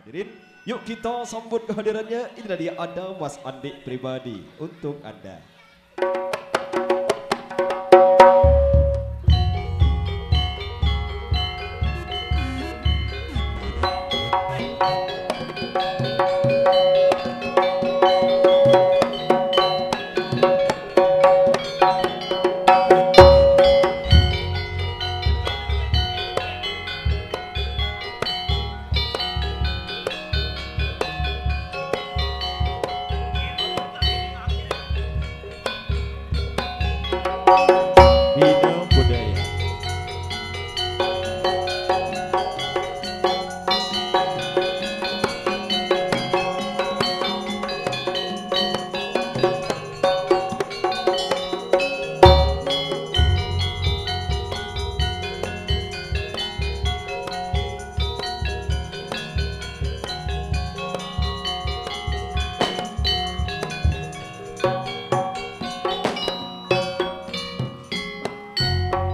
Hadirin, yuk kita sambut kehadirannya. Inilah dia, ada Mas Andi pribadi untuk Anda. Bina Budaya.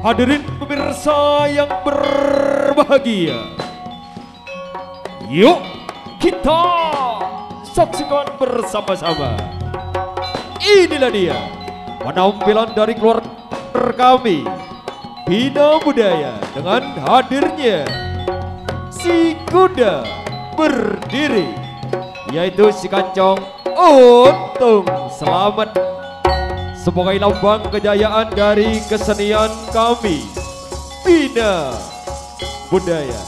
Hadirin pemirsa yang berbahagia, yuk kita saksikan bersama-sama. Inilah dia penampilan dari keluarga kami Bina Budaya dengan hadirnya si kuda berdiri, yaitu si Kancong Untung. Selamat, sebagai lambang kejayaan dari kesenian kami Bina Budaya.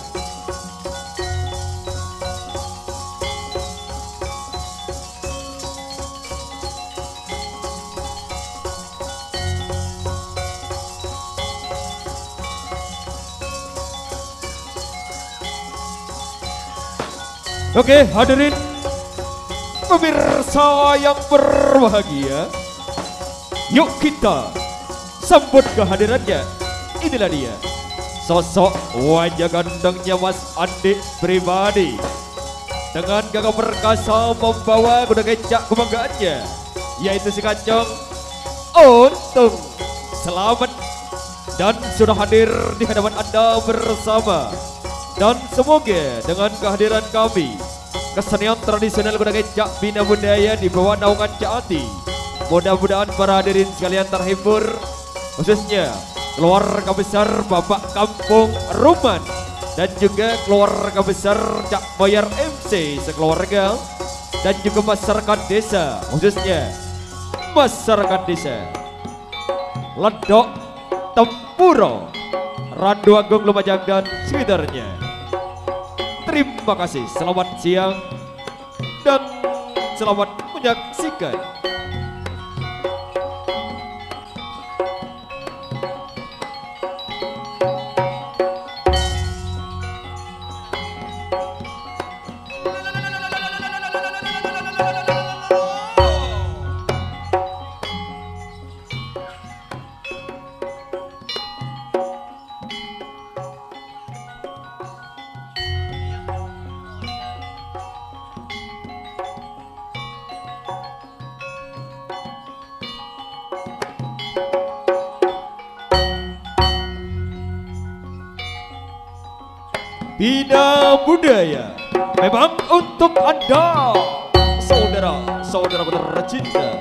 Oke, hadirin pemirsa yang berbahagia, yuk kita sambut kehadirannya. Inilah dia, sosok wajah gantengnya Mas Andi pribadi, dengan gagah perkasa membawa kuda kecak kebanggaannya, yaitu si Kancong Untung. Selamat, dan sudah hadir di hadapan Anda bersama. Dan semoga dengan kehadiran kami, kesenian tradisional kuda kecak Bina Budaya di bawah naungan Cak Ati, mudah-mudahan para hadirin sekalian terhibur, khususnya keluarga besar Bapak Kampung Ruman dan juga keluarga besar Cak Bayar MC sekeluarga, dan juga masyarakat desa, khususnya masyarakat desa Ledok, Tempuro, Randu Agung, Lumajang dan sekitarnya. Terima kasih, selamat siang dan selamat menyaksikan. Bina Budaya memang untuk Anda, saudara-saudaraku tercinta.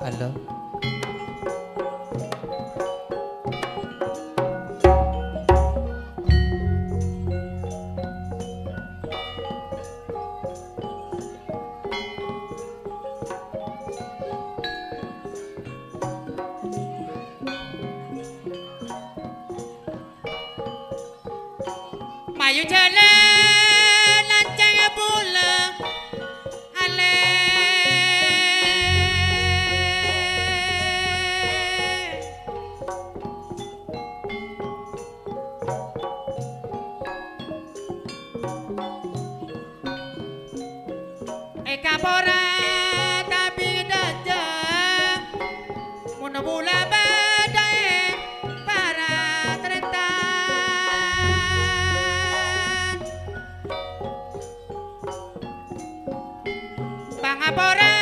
Halo. Mayu jalan lancang bola ale kapora tapi daja muna bola badai para terentan pangapora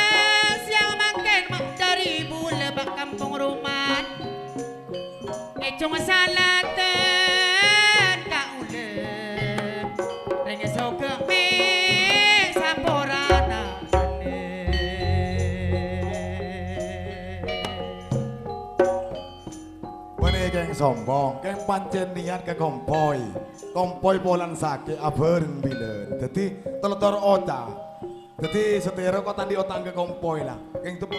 siang makin mak dari bola bak kampung rumah econg salatan ka ulen renge soke me samporana geng sombong, geng pancen niat ke kompoi polan sakit abareng bilen. Jadi telur oca. Jadi setero kok tadi otang ke kompoi lah. Geng tuh,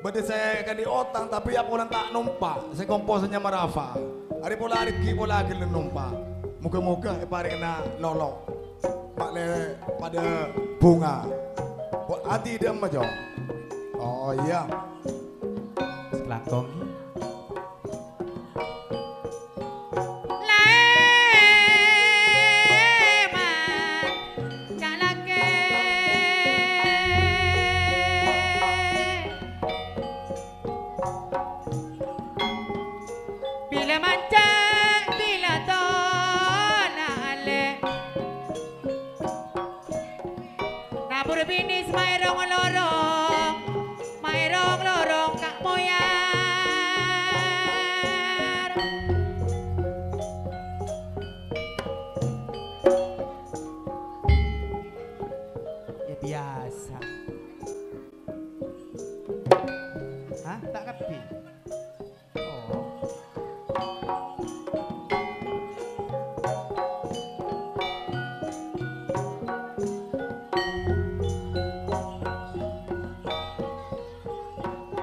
berarti saya kan di otang tapi ya polan tak numpak. Saya komposnya marafa. Hari pola hari pola lagi numpak. Muka-muka pare kena lolo. Pak le pada bunga. Buat hati dia majo. Oh iya. Selangkong. Binis mairong lorong kak moyar Ya biasa. Hah? Tak kepi? Oh.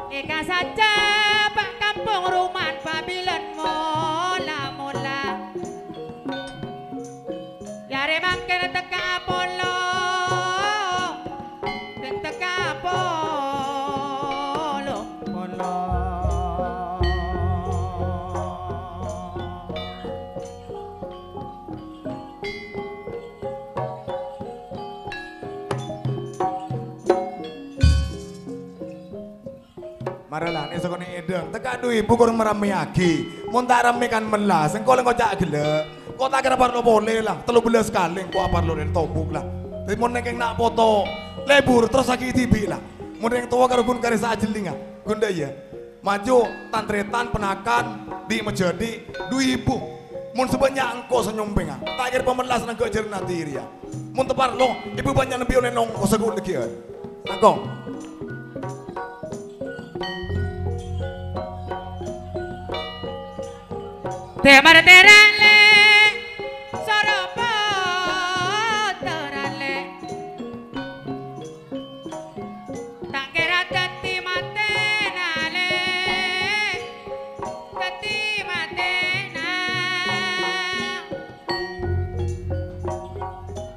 Eka saja pak kampung rumah Babilon mola yare mangkir teka Apollo dan teka Apollo Maralan esok ni edeng teka dui bukur meramiaki mun tak ramekan melas engkau lengkau cak gele kau tak kira parlo boleh lah telu belas sekali kau apa lo dari tobuk lah tapi mun nengkeng nak foto lebur terus sakit tibi lah mun yang tua karo pun karis ajeling ah gunda ya maju tantretan penakan di menjadi dui ibu mun sebanyak engkau senyumpeng ah tak kira pemelas nang kejer natiri ya mun tepar lo ibu banyak nabi oleh nong kosegun lagi ya nangkong Temar terale soropo terale tak kira dati matenale dati matena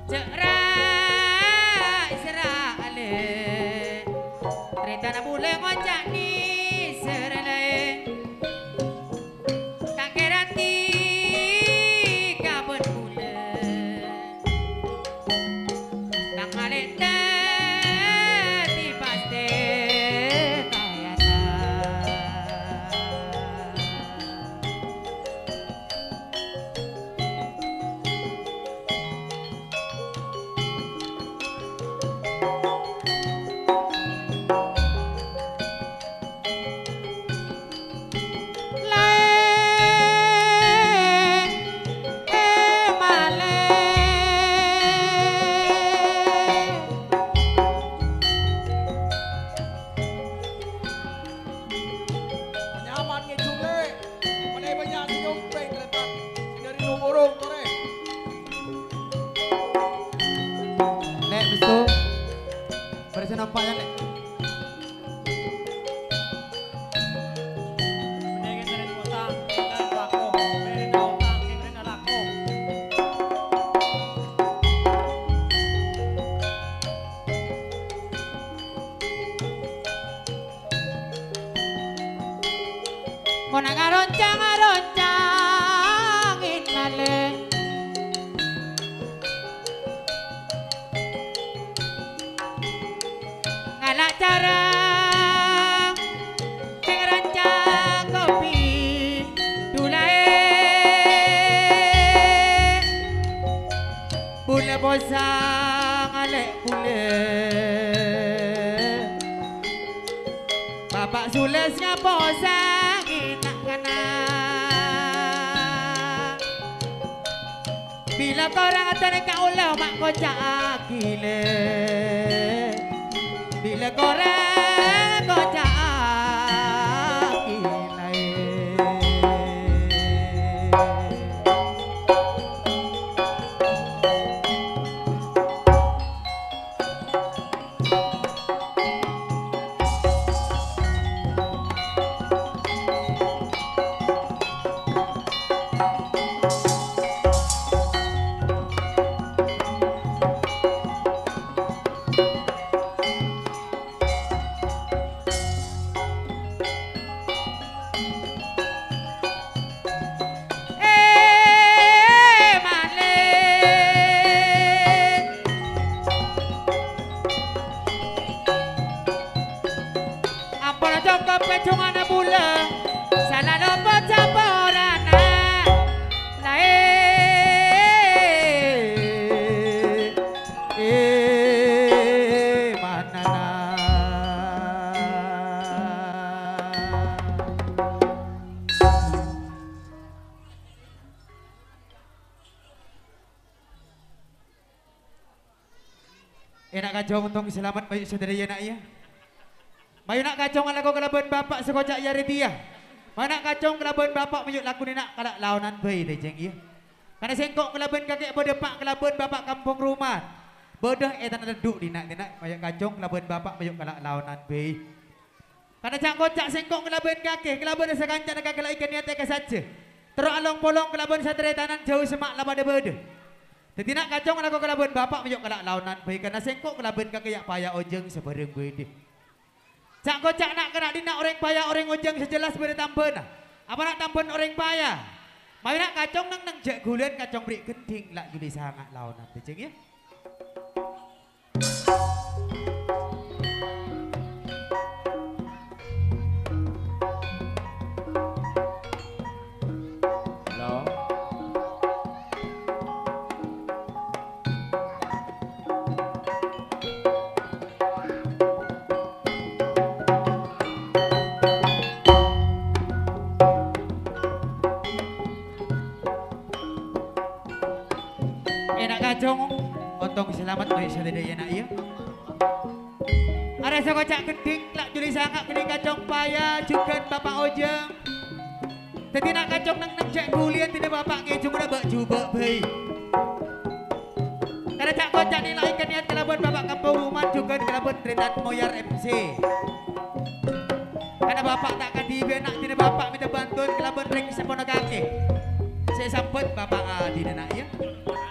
cerai serale retana bule ngocak ni serale tak kira ti senampak ya nek. Menengin dari kotang, dan laku, dari kotang, dari laku. Mau nak ngaroncang-ngaroncangin malih. Ngalak cara ngerancang kopi dulae bule bosang alek bule bapak sules ngaposang inak kana bila korang atane ka ulah mak kocak akile bila korang kocak akile Enak kacau untung selamat baik saudara ya nak ya. Bayu nak kacau lagu kelaban bapak sekocak yari dia. Mana kacau kelaban bapak menyuk lagu ni nak kalak launan bayi deh jeng ya. Karena sengkok kelaban kakek berdepak kelaban bapak kampung rumah. Bodoh tanah duduk di nak banyak kacau kelaban bapak menyuk kalak launan bayi. Karena cak kocak sengkok kelaban kakek kelaban sekancan kakek ikan niat ke saja. Terus along polong kelaban sadere tanan jauh semak laba de bodoh. Jadi nak kacau lagu kelaban bapak menyuk kalak launan bayi karena sengkok kelaban kakek yak payah ojeng sebareng gue deh. Cak kocak nak kena dinak orang payah orang ojeng sejelas beri tampen. Apa nak tampen orang payah? Mau nak kacong nang jak gulen kacong beri genting lak jadi sangat launan beceng ya. Halo. Enak kacong untung selamat baik saudara ya nak ya. Ada sekocak genting lak jadi sangat kini kacong payah juga bapak ojeng. Jadi nak kacong nang jak gulian tidak bapak ngejung udah bak jubak bayi. Karena cak kocak nilai ikan niat kelabuan bapak kampung rumah juga kelabuan Tretan Moyar MC. Karena bapak takkan dibenak tidak bapak minta bantuan kelabuan Reng Sepono kaki. Saya sambut bapak Adi dan ya.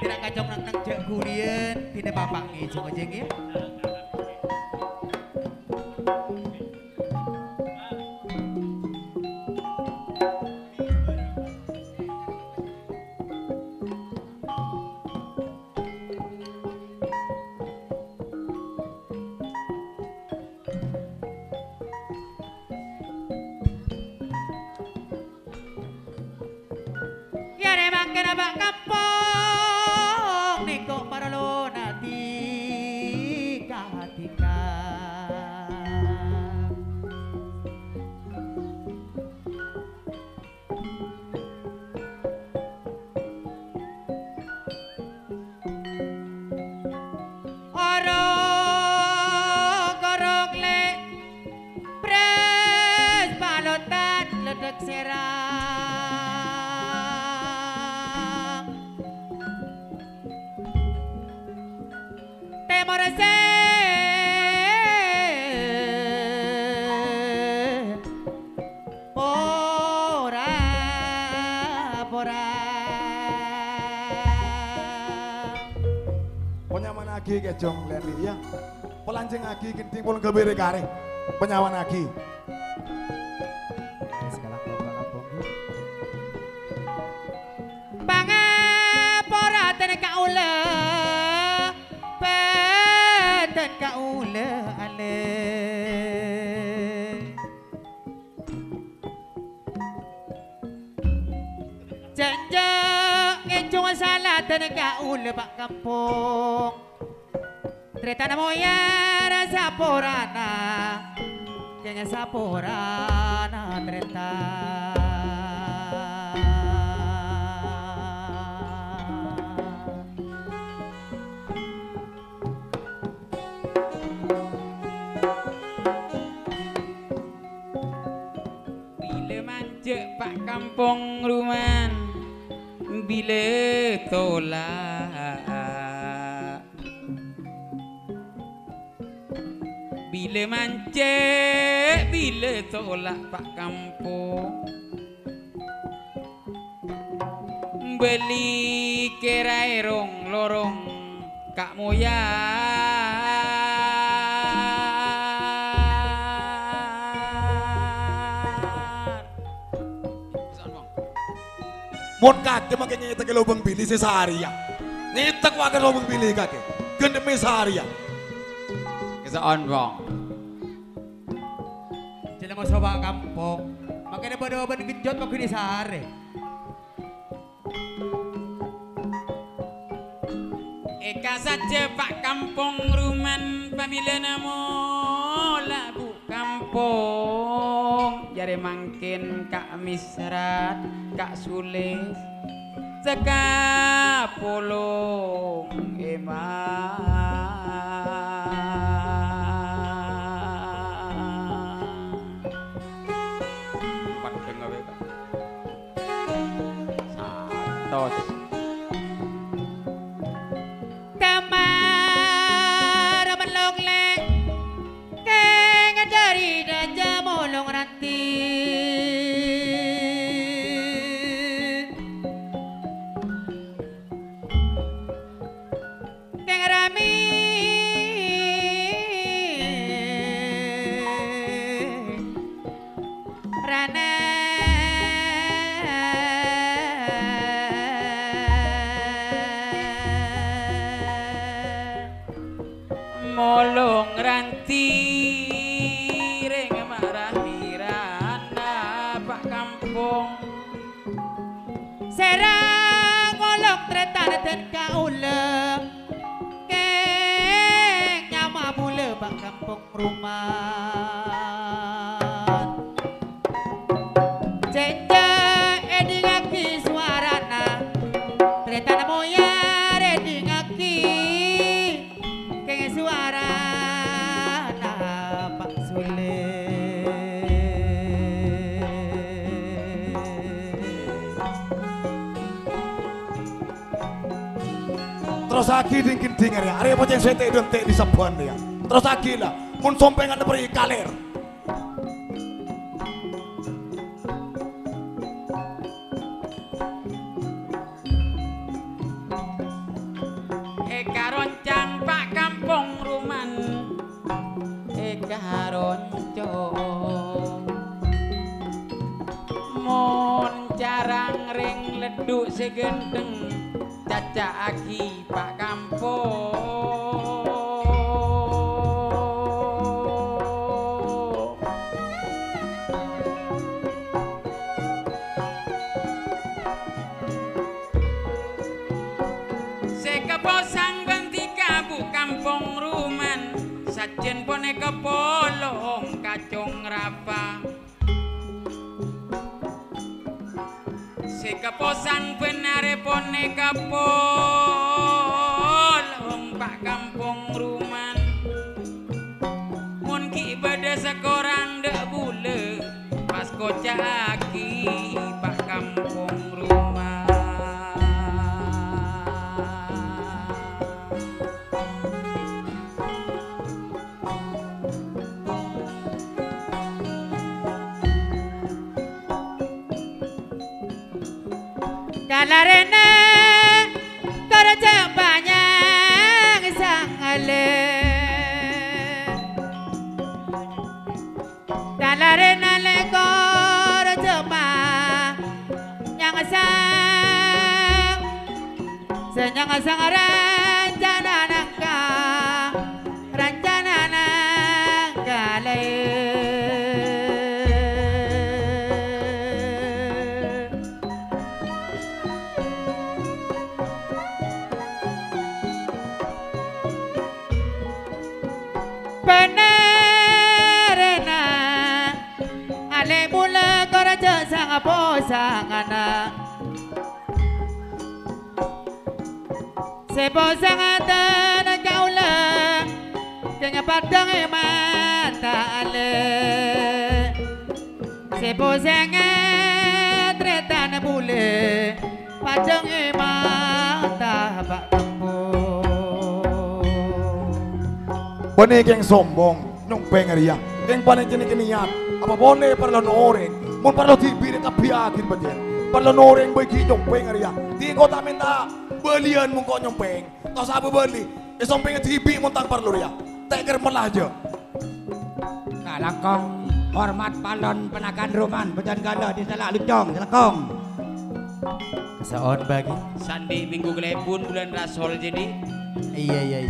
Tidak kacau nang jak gulian tidak bapak ngejung ojeng ya. Ya remang kena bak kampung niko paralo nati katika. Orok le pres balotan ledek serang temor Penyawan lagi ke jong Lendi ya. Pelancing lagi kinting pun kebiri kare. Penyawan lagi. Sekarang kau kampung. Pangapora ten kaula peten kaula ale Janja ngejong salah ten kaula pak kampung Tretana moya rasa porana Kaya saporana treta Bila mancek pak kampung ruman Bila tolak Bila mancek Bila tolak pak kampung Beli kerai rong lorong Kak moya Mon kake makin nyetek ke lubang bili sehari ya. Nyetek wakan lubang bili kake. Gendeme sehari ya. Kesaan bang Sila mo soba kampung makanya bodo-bodo genjot pag sehari Eka saja pak kampung ruman pamila namo labu kampung jare mangkin kak misrat kak sulis seka polong Santos Kamar melong le Keng dari daja molong ranti Keng rami Rana molong ranti ring marah mirana pak kampung Serang ngolok tretan dan kaula Keng nyama bule bak kampung rumah Jenja edi ngaki suarana Tretan moya edi ngaki Keng suarana Pak Sule Terus lagi dingin dinger ya. Arya poceng sete dentek di sebuan ya. Terus lagi lah. Mun sompengan beri kalir. Eka roncang pak kampung ruman Eka roncong mon jarang ring leduk segendeng caca aki pak kampung Sekaposang bentika bu kampung ruman sajen pone kepolong kacung rapa Sekaposang benare pone kepolong pak kampung ruman mun ki bade sekorang dek bule pas kocaki pak kampung rumah Kalarena kerja banyak rencana nangka le penerena ale mula koraja sang posangana seposangatan kaula kaya padang mata ale seposangat tretan bule padang mata pak kampung Bani keng sombong, nyumpeng ria. Keng paling kini niat. Apa boleh perlu noreng? Mau perlu tibir kapiakin bagian. Perlu noreng bagi nyumpeng ria. Di kota minta belian mungko nyumpeng. Kau sabu beli. Sompeng tibi montang perlu ria. Teker melaja. Kalangkong hormat palon penakan ruman bejan gala di salah lucong selakong. Kesaon bagi. Sandi minggu kelebun bulan rasol jadi. Iya.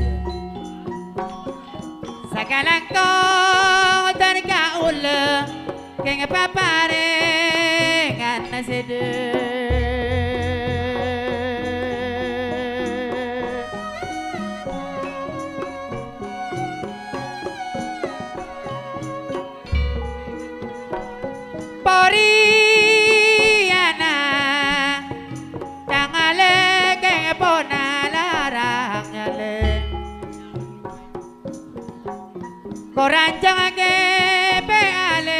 Sakalang kong tergaul keng paparengan nasede Poriana tangale keng ponalarang nyale Koranjang ke pealentena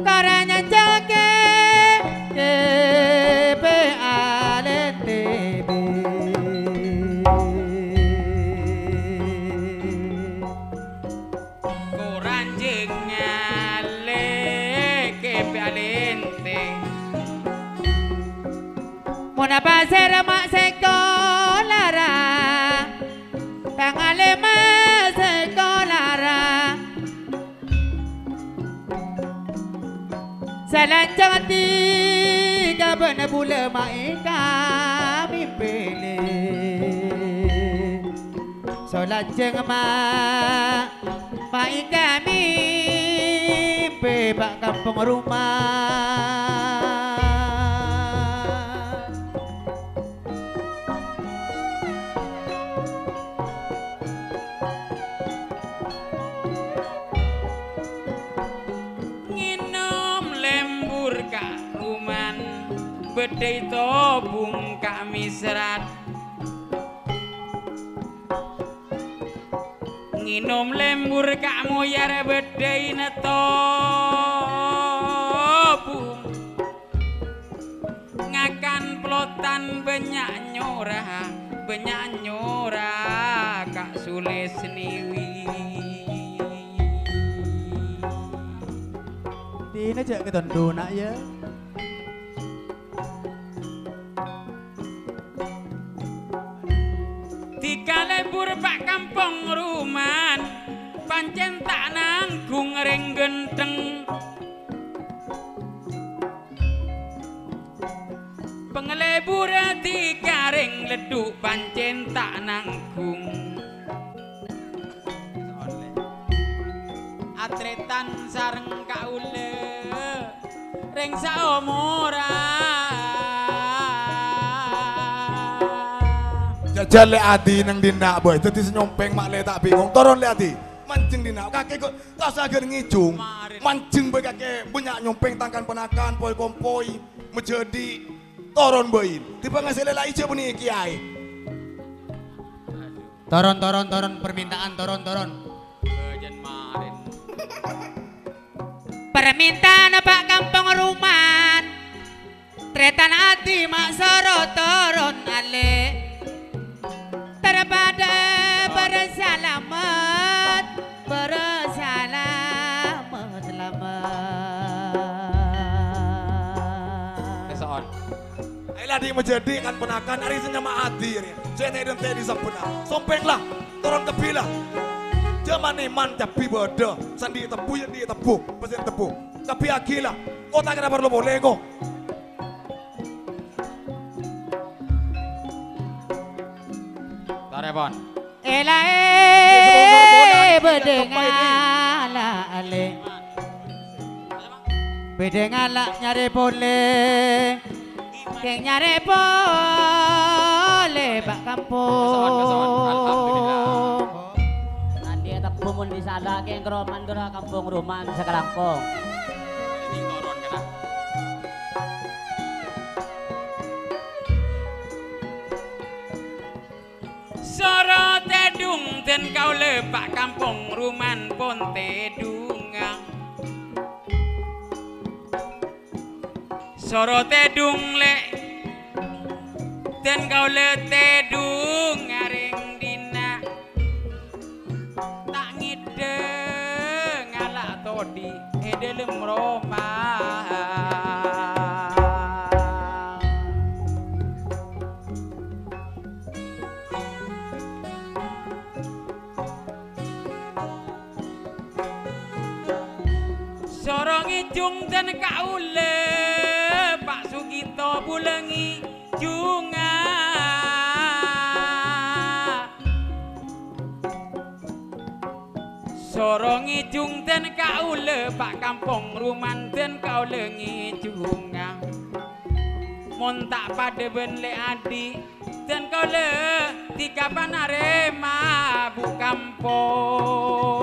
Koranjang ke pealentebe Koranjeng ngale ke pealente Muna pasir mak sekolara Tangale mak sekolara Selanjang tiga benar bula mak kami pilih Selanjang mak kami bebak kampung rumah bedai tobung kami serat nginum lembur kamu yara bedai na tobung ngakan pelotan banyak nyora kak sule seniwi Dina jak ketondu nak ya. Tiga lembur pak kampung ruman pancen tak nanggung ring genteng pengelebur tiga ring leduk pancen tak nanggung atretan sareng kaule ring saomora Jajal le adi nang dinak boy, dadi senyompeng mak le tak bingung. Toron le adi, mancing dinak kakek kok tak sager ngijung. Mancing boy kakek banyak nyompeng tangkan penakan poi kompoi menjadi toron boy. Tiba ngasih lela ijo puni kiai. Toron permintaan toron. Bejan marin. Permintaan Pak Kampung Ruman tretan ati mak soro toron ale terpada bersalamat Kesoon. Ayolah di menjadi kan penakan hari senyama adi ya. Saya tidak di sempurna. Sompenglah, toron kepilah. Jaman iman tapi bodoh, sandi tebu yang dia tebu, pesen tebu. Tapi akilah, kau tak kena perlu boleh kok. Pon. Elae bedengala ale. Bedengala nyari pole. Keng nyari pole bak kampung. Alhamdulillah. Nanti tak bumun di sana keng keroman dora kampung rumah sekelangkong. Ini turun kena. Soro tedung dan kau lepak kampung ruman pon tedungang. Soro tedung le dan kau le tedung ngaring dina tak ngideng ngalak todi edelem romah. Sorong ijung dan kaule Pak Sugito bulengi junga Sorong ijung dan kaule Pak Kampung Ruman dan kaule ngijunga Mon tak pada benle adi dan kaule tiga panarema bu kampung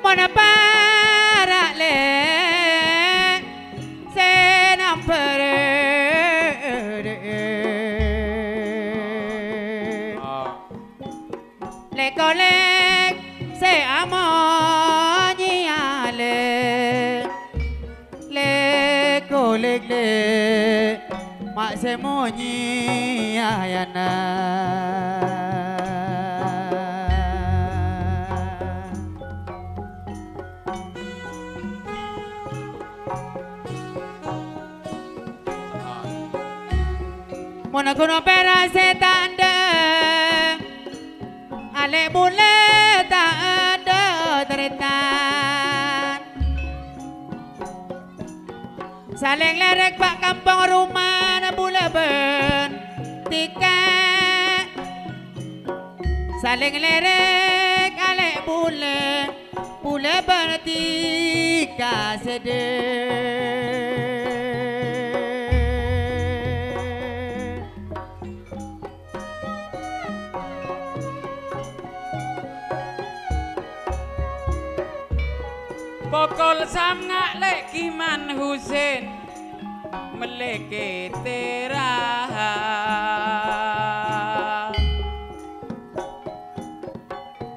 Mana para le senam pere le kolek se amanya le kolek le mak semonyi ayana Mona kuno pera se tanda Ale bule tak ada teritan Saling lerek pak kampung rumah na bule ben tiket Saling lerek ale bule ben tiga sedih Pokol sam ngak lek Kiman Husin meleke terah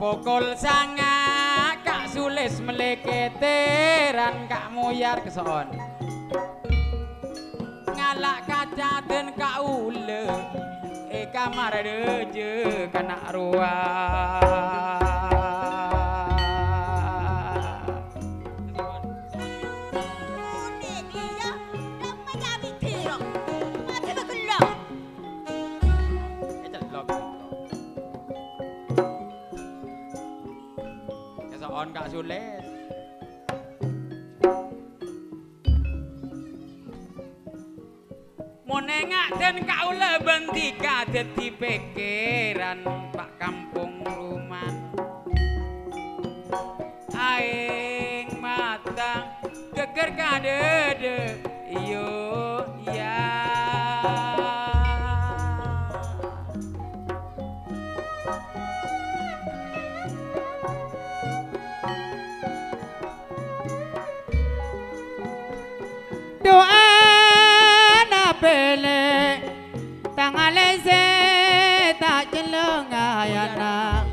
Pokol sanga Kak Sulis meleke teran Kak Muyar keson Ngalak kaca dan Kak Ule kamar deje kanak ruang on Kak Sules Monengak dan kaula bentika dadi pikiran Pak Kampung Ruman Aing mata geger kadede yo ya doa na pele tangale se tak jelengayana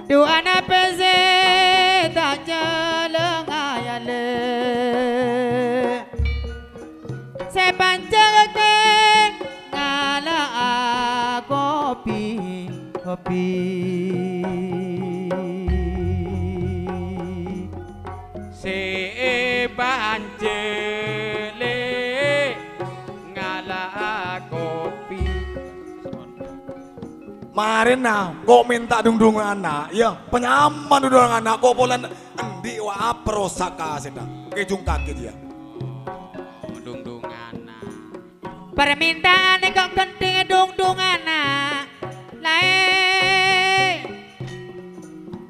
doa na pele tak jelengayale se pancake ngala kopi se banjele ngala kopi Marin nah, kok minta dung anak, ya penyaman dung anak, kok polan endi wa prosaka sedang, kejung kaget ya. Dung anak. Permintaan kok genting dung anak, lae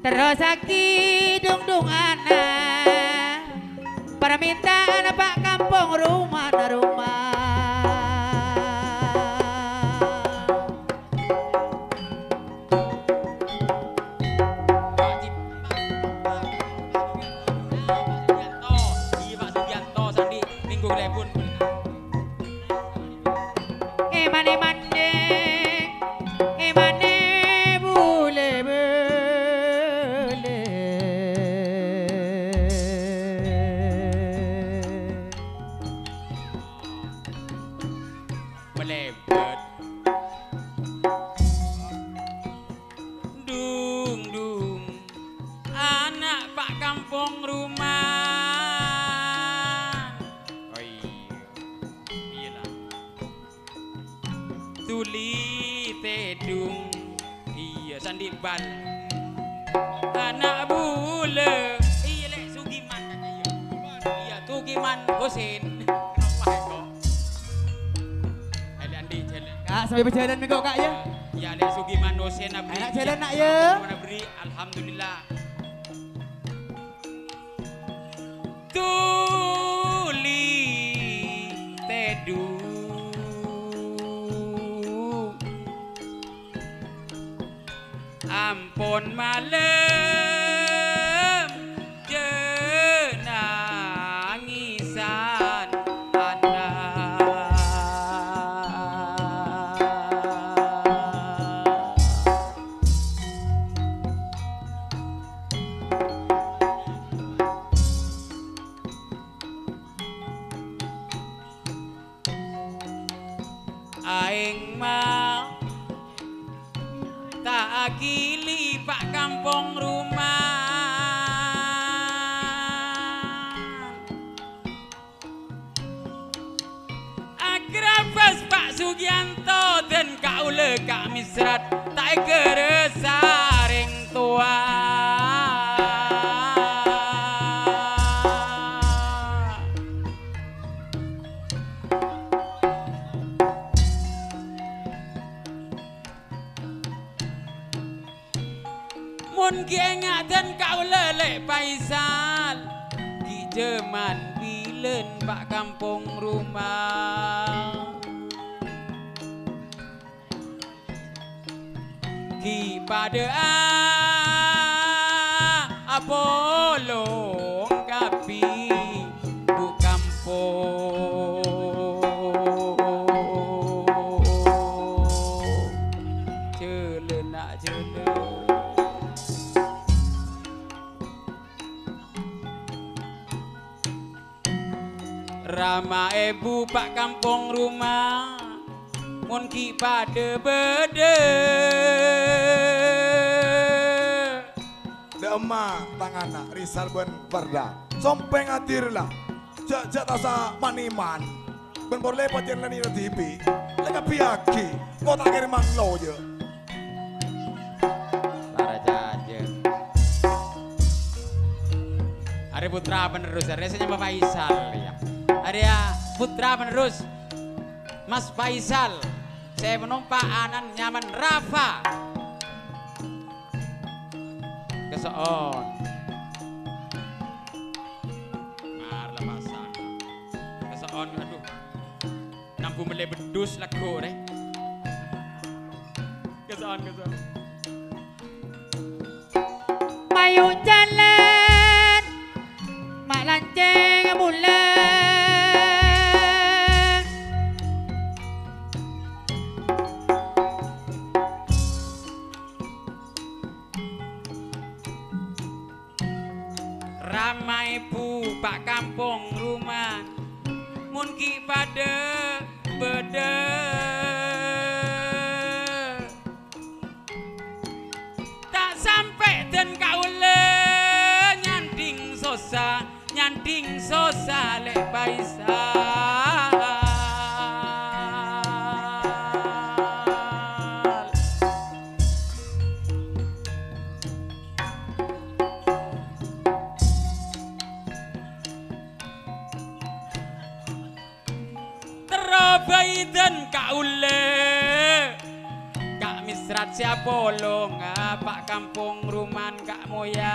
terus aki dung anak. Permintaan Pak Kampung rumah. Melebet dung anak Pak Kampung rumah. Oh iya lah tuli tedung iya sandibal anak bule iya lek Sugiman katanya iya Tugiman Husin. Kak, sampai berjalan nih kok kak ya? Ya, Lek Sugiman Husin abdi. Enak jalan nak ya? Beri, alhamdulillah. Tuli tedu ampun malam jenangisan aing mah tak akili Pak Kampung rumah agrabas Pak Sugianto dan kaule Kak Misrat tak keresaring tua. Mun kiengatan kau lelek Faisal di jeman bilen Pak Kampung rumah ki pada Apollo kapi bu kampung celena Rama ibu Pak Kampung rumah mun ki pada bede Dema tangana Rizal ben Perda sompeng hadir lah jak tasa maniman ben bor lepat yang lani TV lega piaki kok tak kirim manglo je para jaje Ari putra penerus resenya Bapak Faisal ya Ada putra penerus Mas Faisal. Saya menumpang anan nyaman Rafa. Kesoon. Marla pasang. Kesoon aduh. Nampu mele bedus lagu deh. Kesoon. Mayu jalan mak lanceng bulan ramai bu Pak Kampung rumah mun ki pada bede tak sampai dan kaule nyanding sosa lek Faisal Rat siapa lo Pak kampung ruman Kak Moyar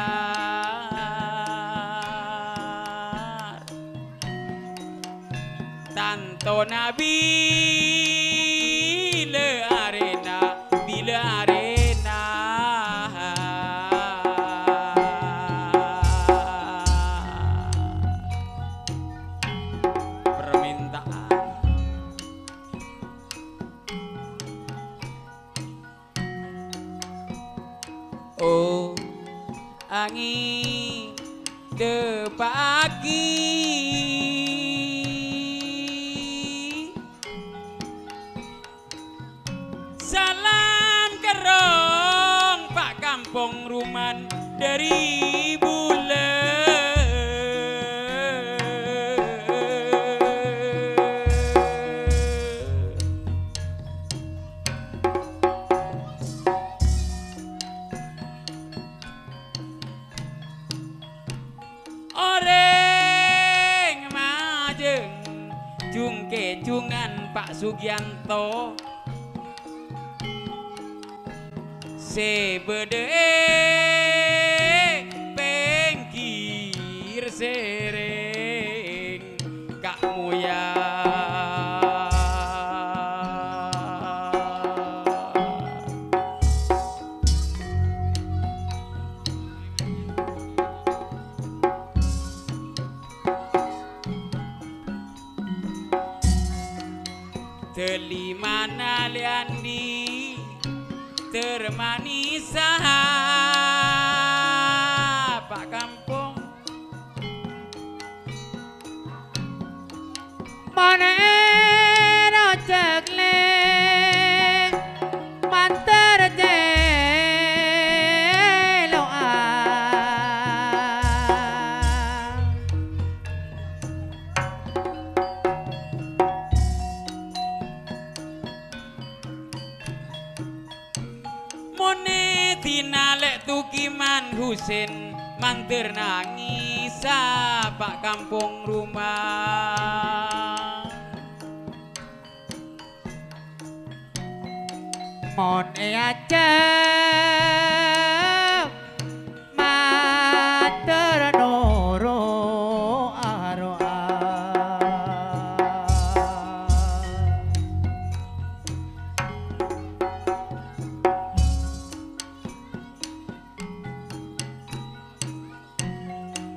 Tanto Nabi le arena bila arena permintaan oh angin de pagi salam kerong Pak kampung ruman dari Oreng majeng jungke jungan Pak Sugianto sebede pengkir sereng Kak Moyar Telimana liandi termanisa Pak kampung Mana rojak le mantar jeloa Mone tinalek tukiman Husin mantir nangis Pak kampung rumah Mon aja mater noro aroa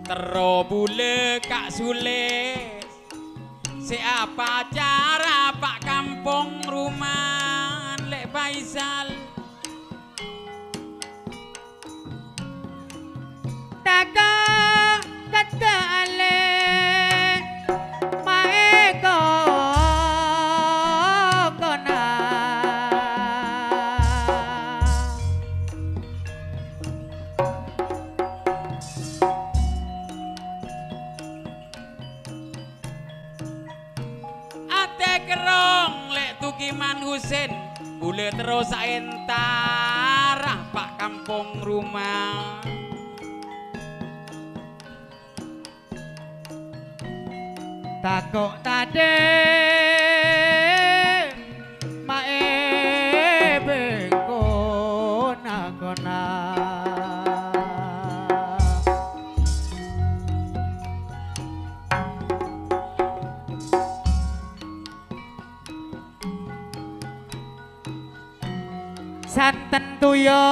Terobule Kak Sules siapa cara Pak kampung ruman Lek Faisal Taka kata ale maeko kona ate kerong Lek tukiman Husin bule terus entarah Pak kampung rumah takok tade mae bengkona kona santen tuyo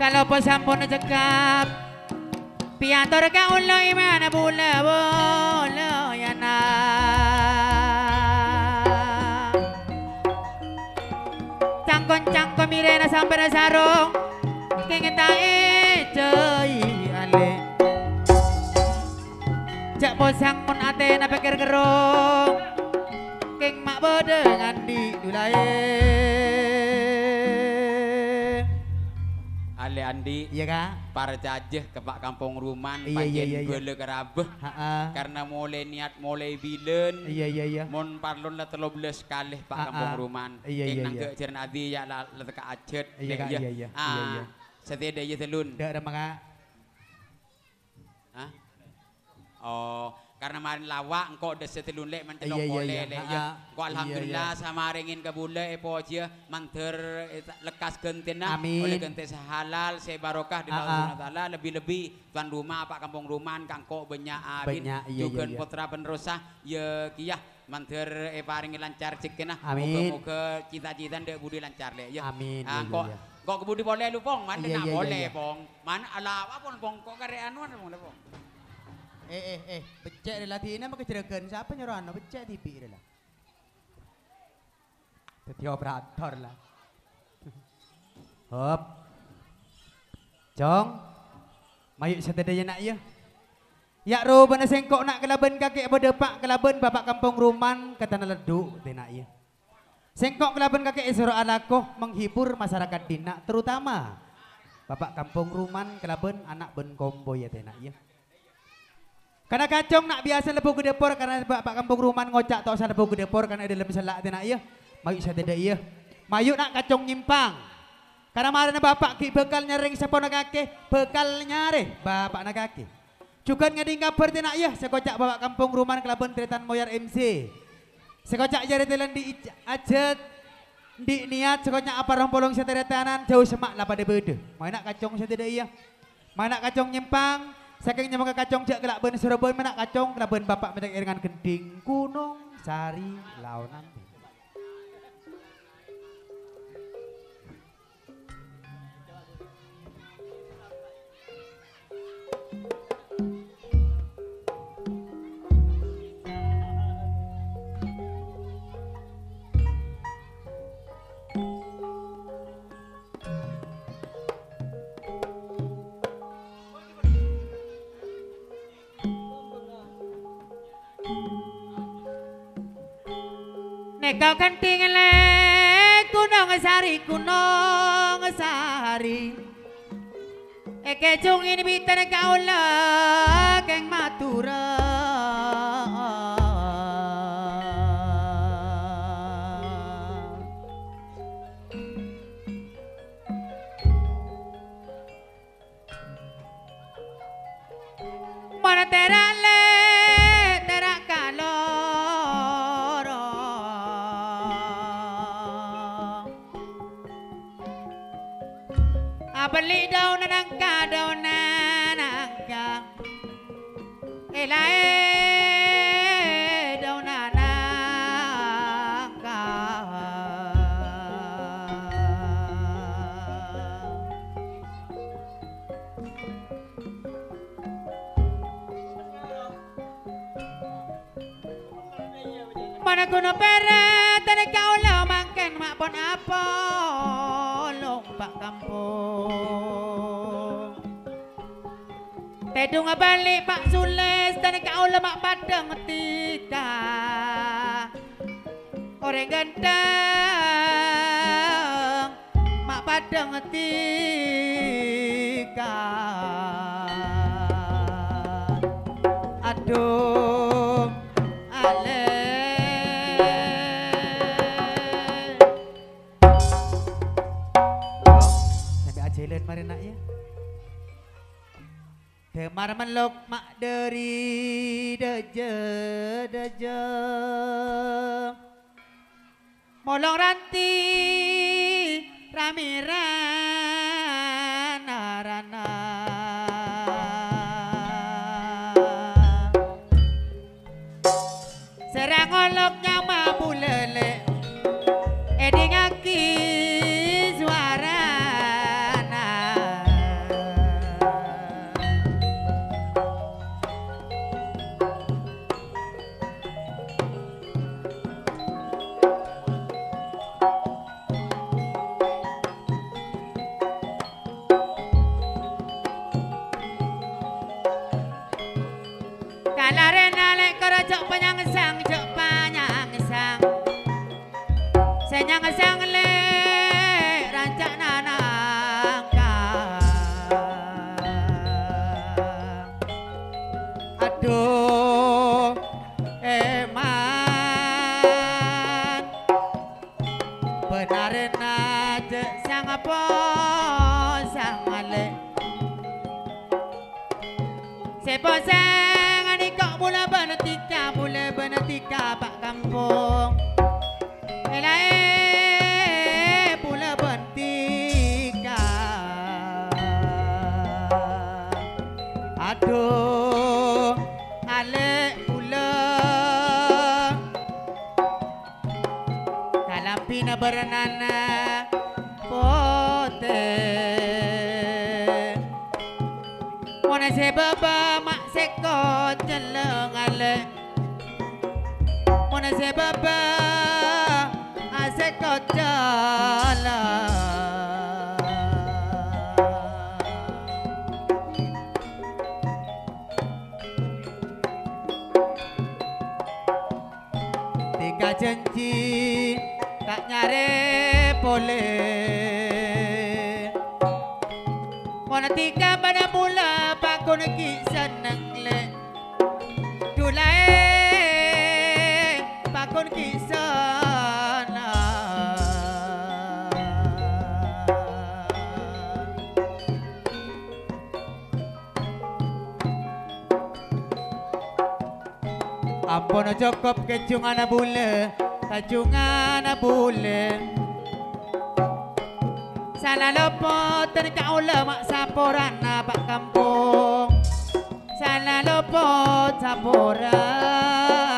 kalau pesampun cekap piatur ka ulo imana bula bolo yana cangkon mirena sampai na sarong kengeta coy ale jak posang pun ate na pikir gerong keng mak bode ngandi dulae Ale Andi iya kak para jajah ke Pak kampung ruman Iya, iya, iya, panjen iya. bele kerabeh karena mulai niat mulai bilen iya mon parlon la 13 kali Pak kampung ruman Iya, iya, nang iya. ke Jern Adi ya la teka acet Iya, Kak, iya, iya. Iya, iya. Setiada ya telun dak ada maka Hah? Oh karena marin lawak engkau udah setelun lek mencelok Iya, iya, boleh iya. lek Ah, ya. ah. Engkau alhamdulillah sama ringin ke bule epo aja manter lekas gentina Amin. oleh gente sehalal sebarokah di Allah Subhanahu wa taala lebih-lebih tuan rumah Pak Kampung Ruman kangko banyak abin Banyak, iya, juga iya. putra penerusah ya kiyah manter paring lancar cikena Amin. moga-moga cita-cita ndek budi lancar lek ya. Amin, Ah, iya, kok iya. kok kebudi boleh lu pong mana Iya, nak iya, iya, boleh iya. pong mana ala apa pong kok karek anuan pong le pong. Becek dia latih ini pakai jeragan. Siapa nyuruh anak becek tipi dia lah. Jadi operator lah. Hop. Jong. Mayuk setedaya nak ya. Ya ro bana sengkok nak kelaban kakek pada pak kelaban bapak kampung Ruman kata leduk tenak ya. Sengkok kelaban kakek Isra alakoh menghibur masyarakat dina terutama bapak kampung Ruman kelaban anak ben kombo ya tenak ya. Karena kacong nak biasa lebu ke depor karena bapak kampung Ruman ngocak tak usah lebu ke depor karena ada dalam selak tenak ya. Mayuk saya tidak iya. Mayuk nak kacong nyimpang. Karena marana bapak ki bekal nyering siapa nak kakek bekal nyare bapak nak kakek. Juga ngading kabar tenak ya sekocak bapak kampung Ruman kelaban tretan moyar MC. Sekocak jari telan di ajet di niat sekocak apa rompolong seteretanan jauh semak lah pada bede. Mana kacong saya tidak iya. Mana kacong nyimpang. Saking nyamang kacong jak kelak ben Surabaya menak kacong kelaban bapak menak iringan gending Gunung Sari Launan. Kau kenting le Gunung Sari Eke cung ini bitan kau le Keng matura Mana terak le terak kaloro Beli daun nangka daun nangka daun nangka Mana kuno peret dan kau lo makan mak pon apa lompat kampung Tedung balik Pak Sules dan kau lemak padang tika Orang ganteng mak padang tika Aduh ale Jalan mari nak ya. Demar meluk mak dari deje Molong ranti ramiran rana Serang olok nyama bulele Eding aki suara Jok panyangsang Senyangsang le rancak nanangka Aduh eman Benarin aja sang apa sang ale Sepo sang anikok pula benetika pak kampung. Pula bentika. Aduh, alek pula. Kalampi na berenana pote. Mona sebaba mak sekot jeleng alek. Mona sebaba asekot jalan. Tiga janji tak nyare boleh. Mona tiga pada mula pakun kisah nengle. Dulai pakun kisah na. Ampun cukup kecungan bule, kacungan bule. Salah lopot terkaula mak saporan pak kampung. Salah lopot saporan.